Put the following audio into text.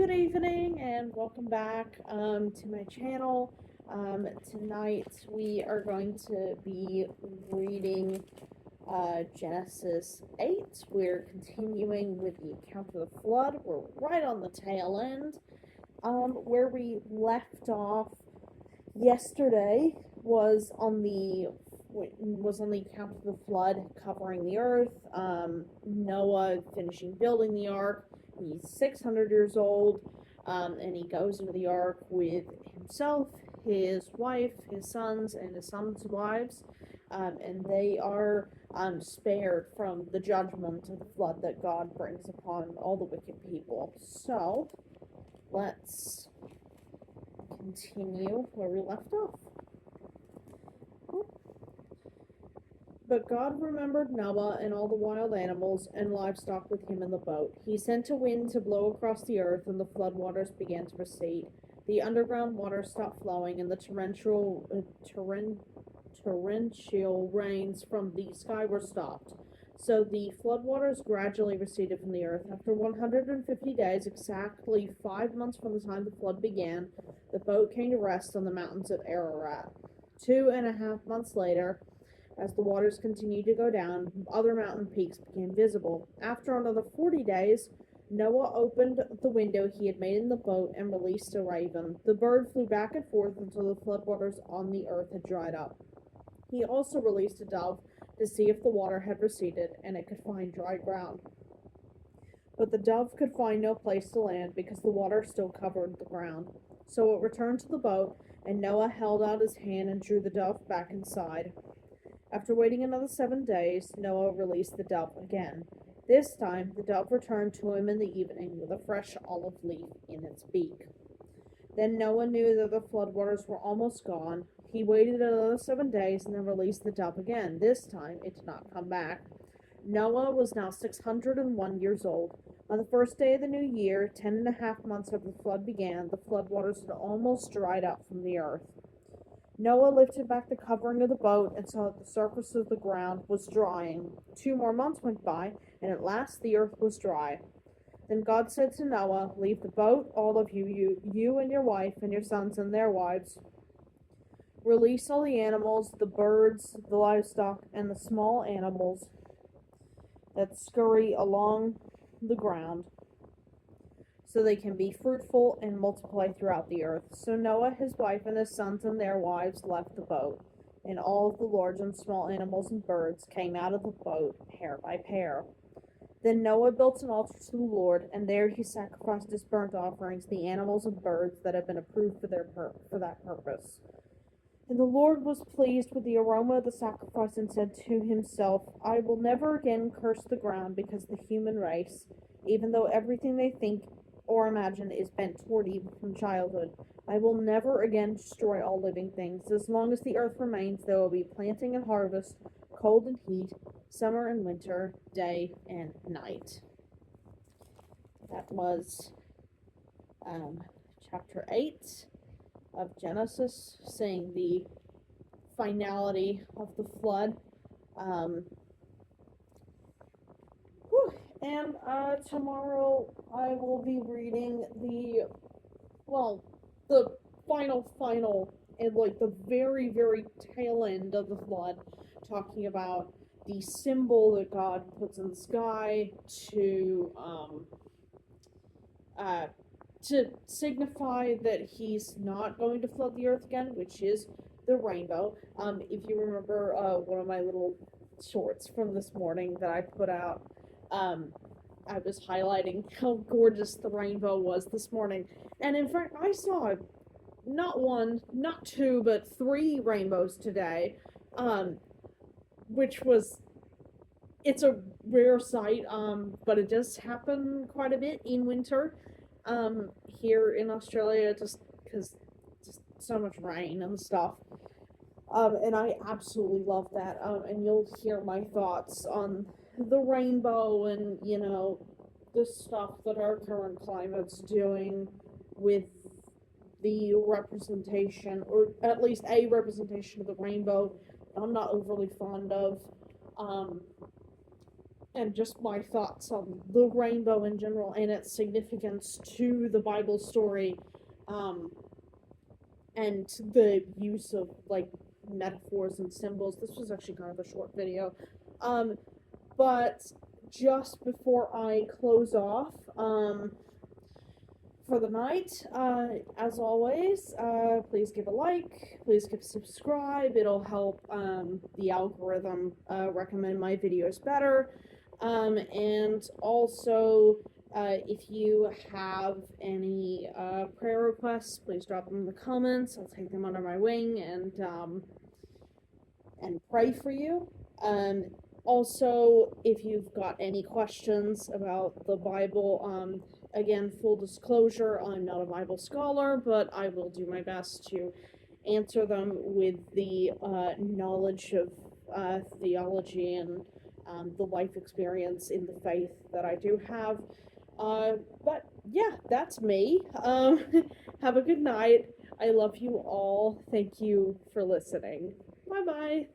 good evening and welcome back to my channel. Tonight we are going to be reading Genesis 8. We're continuing with the account of the flood. We're right on the tail end. Where we left off yesterday was on the account of the flood covering the earth. Noah finishing building the ark. He's 600 years old, and he goes into the ark with himself, his wife, his sons, and his sons' wives, and they are spared from the judgment of the flood that God brings upon all the wicked people. So, let's continue where we left off. But God remembered Noah and all the wild animals and livestock with him in the boat. He sent a wind to blow across the earth, and the flood waters began to recede. The underground water stopped flowing, and the torrential rains from the sky were stopped. So the flood waters gradually receded from the earth. After 150 days, exactly 5 months from the time the flood began, the boat came to rest on the mountains of Ararat. 2.5 months later, as the waters continued to go down, other mountain peaks became visible. After another 40 days, Noah opened the window he had made in the boat and released a raven. The bird flew back and forth until the floodwaters on the earth had dried up. He also released a dove to see if the water had receded and it could find dry ground. But the dove could find no place to land because the water still covered the ground. So it returned to the boat, and Noah held out his hand and drew the dove back inside. After waiting another 7 days, Noah released the dove again. This time, the dove returned to him in the evening with a fresh olive leaf in its beak. Then Noah knew that the floodwaters were almost gone. He waited another 7 days and then released the dove again. This time, it did not come back. Noah was now 601 years old. On the first day of the new year, 10.5 months after the flood began, the floodwaters had almost dried up from the earth. Noah lifted back the covering of the boat and saw that the surface of the ground was drying. 2 more months went by, and at last the earth was dry. Then God said to Noah, "Leave the boat, all of you and your wife and your sons and their wives. Release all the animals, the birds, the livestock, and the small animals that scurry along the ground, so they can be fruitful and multiply throughout the earth." So Noah, his wife, and his sons and their wives left the boat, and all of the large and small animals and birds came out of the boat, pair by pair. Then Noah built an altar to the Lord, and there he sacrificed as burnt offerings the animals and birds that had been approved for that purpose. And the Lord was pleased with the aroma of the sacrifice and said to himself, "I will never again curse the ground because the human race, even though everything they think or imagine is bent toward evil from childhood. I will never again destroy all living things. As long as the earth remains, there will be planting and harvest, cold and heat, summer and winter, day and night." That was chapter 8 of Genesis, saying the finality of the flood. And tomorrow I will be reading the final, and like the very, very tail end of the flood, talking about the symbol that God puts in the sky to signify that he's not going to flood the earth again, which is the rainbow. If you remember one of my little shorts from this morning that I put out, I was highlighting how gorgeous the rainbow was this morning. And in fact, I saw not one, not two, but 3 rainbows today, which was, it's a rare sight, but it does happen quite a bit in winter, here in Australia, just because just so much rain and stuff. And I absolutely love that. And you'll hear my thoughts on the rainbow and, the stuff that our current climate's doing with the representation, or at least a representation of the rainbow I'm not overly fond of. and just my thoughts on the rainbow in general and its significance to the Bible story, um, and the use of like metaphors and symbols. This was actually kind of a short video. But just before I close off, for the night, as always, please give a like, please give a subscribe. It'll help the algorithm recommend my videos better. And also, if you have any prayer requests, please drop them in the comments. I'll take them under my wing and pray for you. Also, if you've got any questions about the Bible, again, full disclosure, I'm not a Bible scholar, but I will do my best to answer them with the knowledge of theology and the life experience in the faith that I do have. But yeah, that's me. Have a good night. I love you all. Thank you for listening. Bye bye.